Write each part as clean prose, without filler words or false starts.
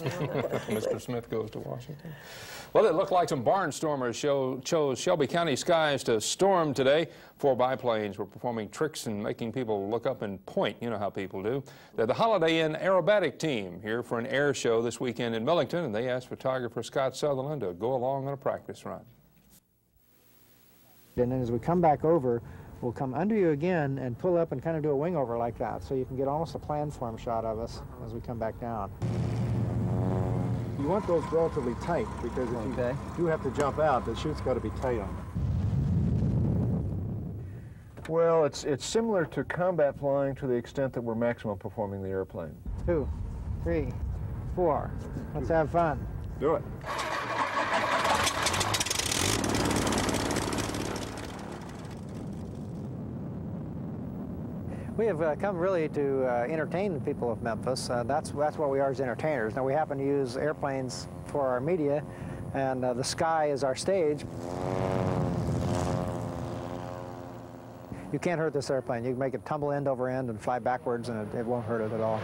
Mr. Smith goes to Washington. Well, it looked like some barnstormers chose Shelby County skies to storm today. 4 biplanes were performing tricks and making people look up and point. You know how people do. They're the Holiday Inn aerobatic team here for an air show this weekend in Millington, and they asked photographer Scott Sutherland to go along on a practice run. And then as we come back over, we'll come under you again and pull up and kind of do a wing over like that, so you can get almost a planform shot of us as we come back down. You want those relatively tight, because if you do have to jump out, the chute's got to be tight on it. Well, it's similar to combat flying to the extent that we're maximum performing the airplane. 2, 3, 4. Let's have fun. Do it. We have come really to entertain the people of Memphis. That's what we are as entertainers. Now, we happen to use airplanes for our media, and the sky is our stage. You can't hurt this airplane. You can make it tumble end over end and fly backwards, and it won't hurt it at all.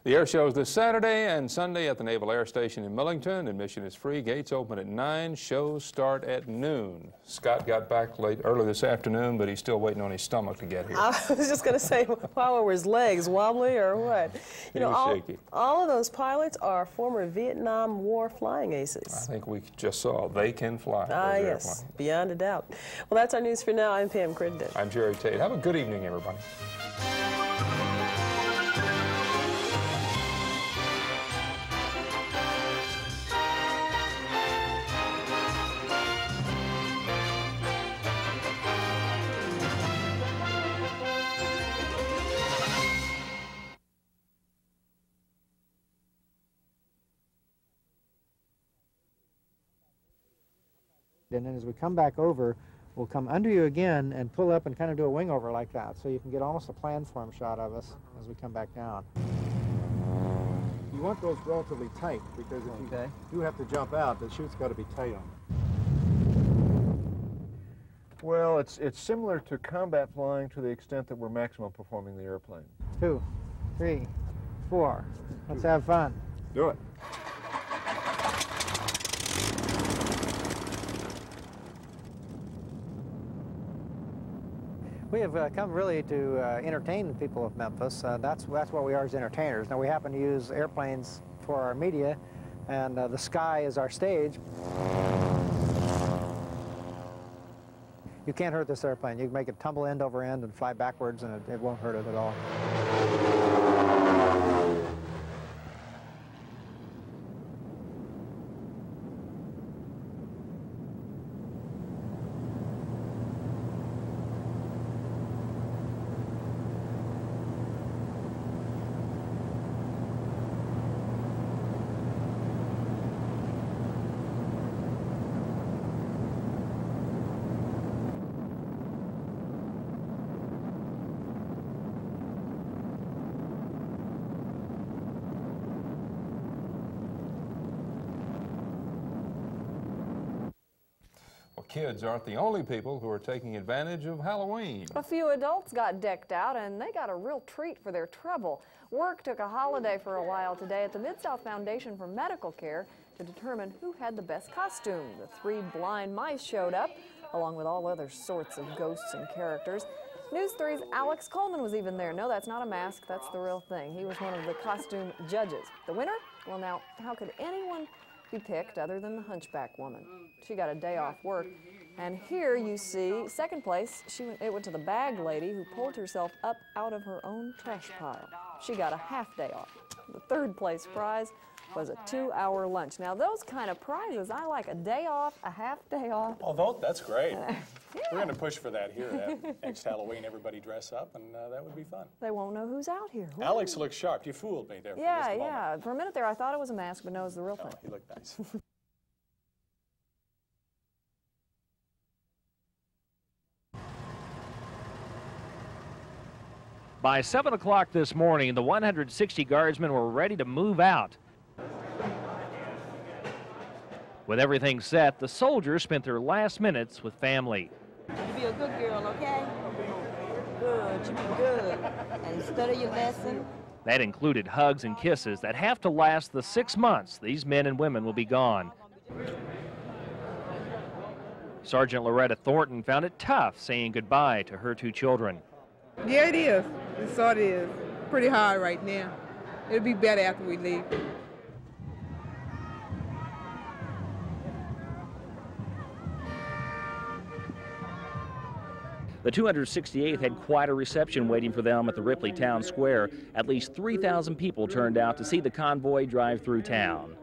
The air show is this Saturday and Sunday at the Naval Air Station in Millington. Admission is free. Gates open at 9. Shows start at noon. Scott got back early this afternoon, but he's still waiting on his stomach to get here. I was just going to say, wow, were his legs wobbly or what? He was shaky. All of those pilots are former Vietnam War flying aces. I think we just saw they can fly. Ah, yes, airplanes. Beyond a doubt. Well, that's our news for now. I'm Pam Crittenden. I'm Jerry Tate. Have a good evening, everybody. And then as we come back over, we'll come under you again and pull up and kind of do a wing over like that, so you can get almost a planform shot of us as we come back down. You want those relatively tight, because if you do have to jump out, the chute's got to be tight on it. Well, it's similar to combat flying to the extent that we're maximum performing the airplane. 2, 3, 4. Let's have fun. Do it. We have come really to entertain the people of Memphis. That's what we are as entertainers. Now, we happen to use airplanes for our media, and the sky is our stage. You can't hurt this airplane. You can make it tumble end over end and fly backwards, and it won't hurt it at all. Kids aren't the only people who are taking advantage of Halloween. A few adults got decked out, and they got a real treat for their trouble. Work took a holiday for a while today at the Mid-South Foundation for Medical Care to determine who had the best costume. The 3 blind mice showed up, along with all other sorts of ghosts and characters. News 3's Alex Coleman was even there. No, that's not a mask, that's the real thing. He was one of the costume judges. The winner? Well, now, how could anyone be picked other than the Hunchback Woman? She got a day off work. And here you see, second place, it went to the bag lady who pulled herself up out of her own trash pile. She got a half day off. The third place prize was a 2-hour lunch. Now those kind of prizes, I like a day off, a half day off. Oh, that's great. Yeah. We're going to push for that here. Next Halloween, everybody dress up, and that would be fun. They won't know who's out here. Alex looks sharp. You fooled me there. Yeah. For a minute there, I thought it was a mask, but no, it's the real thing. He looked nice. By 7 o'clock this morning, the 160 Guardsmen were ready to move out. With everything set, the soldiers spent their last minutes with family. You be a good girl, okay? Good, you be good. And study your lesson. That included hugs and kisses that have to last the 6 months these men and women will be gone. Sergeant Loretta Thornton found it tough saying goodbye to her 2 children. Yeah, it is. It sort of is. Pretty hard right now. It'll be better after we leave. The 268th had quite a reception waiting for them at the Ripley Town Square. At least 3,000 people turned out to see the convoy drive through town.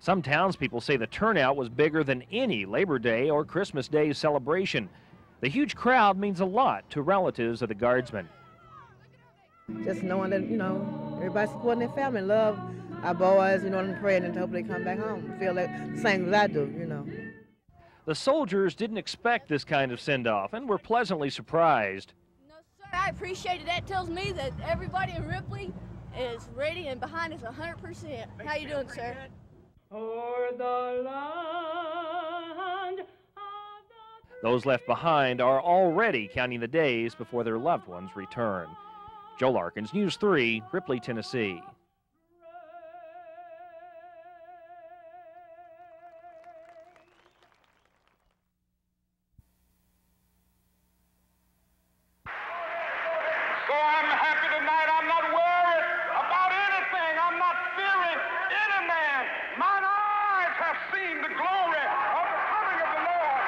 Some townspeople say the turnout was bigger than any Labor Day or Christmas Day celebration. The huge crowd means a lot to relatives of the Guardsmen. Just knowing that, you know, everybody's supporting their family, love our boys, you know, and praying and hope they come back home, feel like the same as I do, you know. The soldiers didn't expect this kind of send-off and were pleasantly surprised. No, sir, I appreciate it. That tells me that everybody in Ripley is ready and behind us 100%. How you doing, sir? Those left behind are already counting the days before their loved ones return. Joe Larkins, News 3, Ripley, Tennessee. So I'm happy tonight. I'm not worried about anything. I'm not fearing any man. Mine eyes have seen the glory of the coming of the Lord.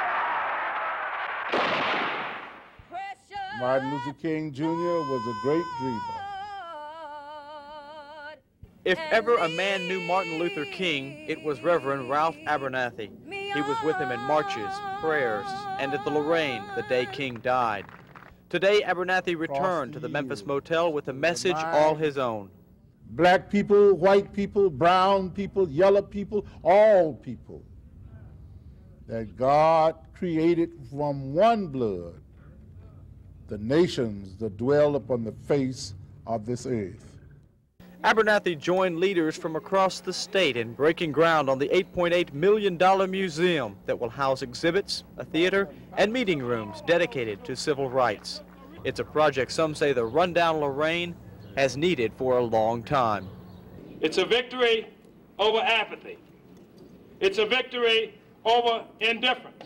Martin Luther King Jr. was a great dreamer. If ever a man knew Martin Luther King, it was Reverend Ralph Abernathy. He was with him in marches, prayers, and at the Lorraine the day King died. Today, Abernathy returned to the Memphis Motel with a message all his own. Black people, white people, brown people, yellow people, all people that God created from one blood, the nations that dwell upon the face of this earth. Abernathy joined leaders from across the state in breaking ground on the $8.8 million museum that will house exhibits, a theater, and meeting rooms dedicated to civil rights. It's a project some say the rundown Lorraine has needed for a long time. It's a victory over apathy. It's a victory over indifference.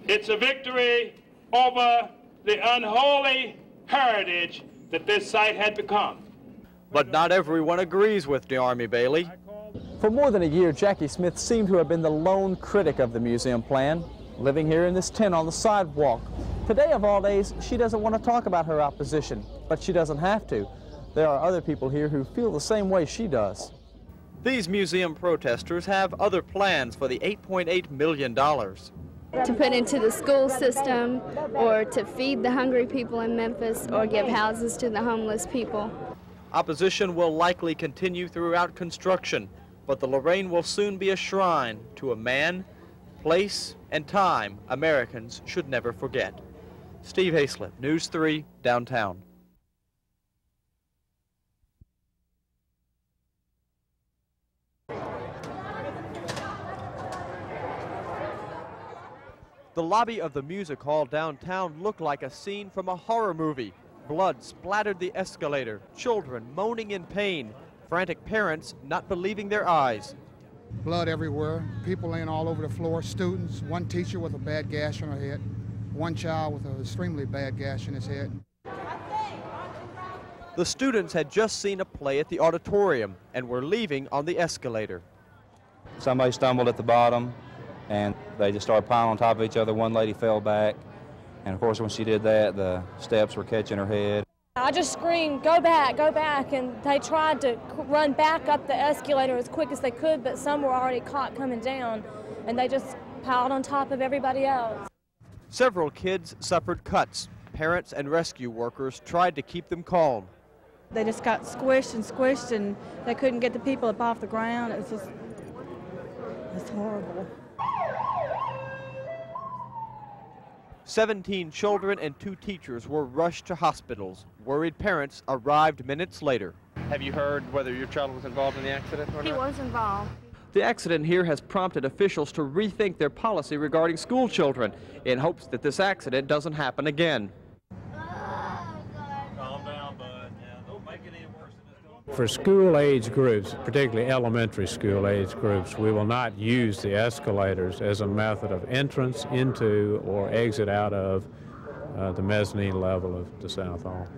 It's a victory over the unholy heritage that this site had become. But not everyone agrees with DeArmey Bailey. For more than a year, Jackie Smith seemed to have been the lone critic of the museum plan, living here in this tent on the sidewalk. Today, of all days, she doesn't want to talk about her opposition, but she doesn't have to. There are other people here who feel the same way she does. These museum protesters have other plans for the $8.8 million. To put into the school system, or to feed the hungry people in Memphis, or give houses to the homeless people. Opposition will likely continue throughout construction, but the Lorraine will soon be a shrine to a man, place, and time Americans should never forget. Steve Hayslip, News 3, downtown. The lobby of the music hall downtown looked like a scene from a horror movie. Blood splattered the escalator, children moaning in pain, frantic parents not believing their eyes. Blood everywhere, people laying all over the floor, students, one teacher with a bad gash on her head, one child with an extremely bad gash in his head. The students had just seen a play at the auditorium and were leaving on the escalator. Somebody stumbled at the bottom and they just started piling on top of each other. One lady fell back. And of course, when she did that, the steps were catching her head. I just screamed, go back, and they tried to run back up the escalator as quick as they could, but some were already caught coming down, and they just piled on top of everybody else. Several kids suffered cuts. Parents and rescue workers tried to keep them calm. They just got squished, and they couldn't get the people up off the ground. It's horrible. 17 children and 2 teachers were rushed to hospitals. Worried parents arrived minutes later. Have you heard whether your child was involved in the accident or not? He was involved. The accident here has prompted officials to rethink their policy regarding school children in hopes that this accident doesn't happen again. For school age groups, particularly elementary school age groups, we will not use the escalators as a method of entrance into or exit out of the mezzanine level of the South Hall.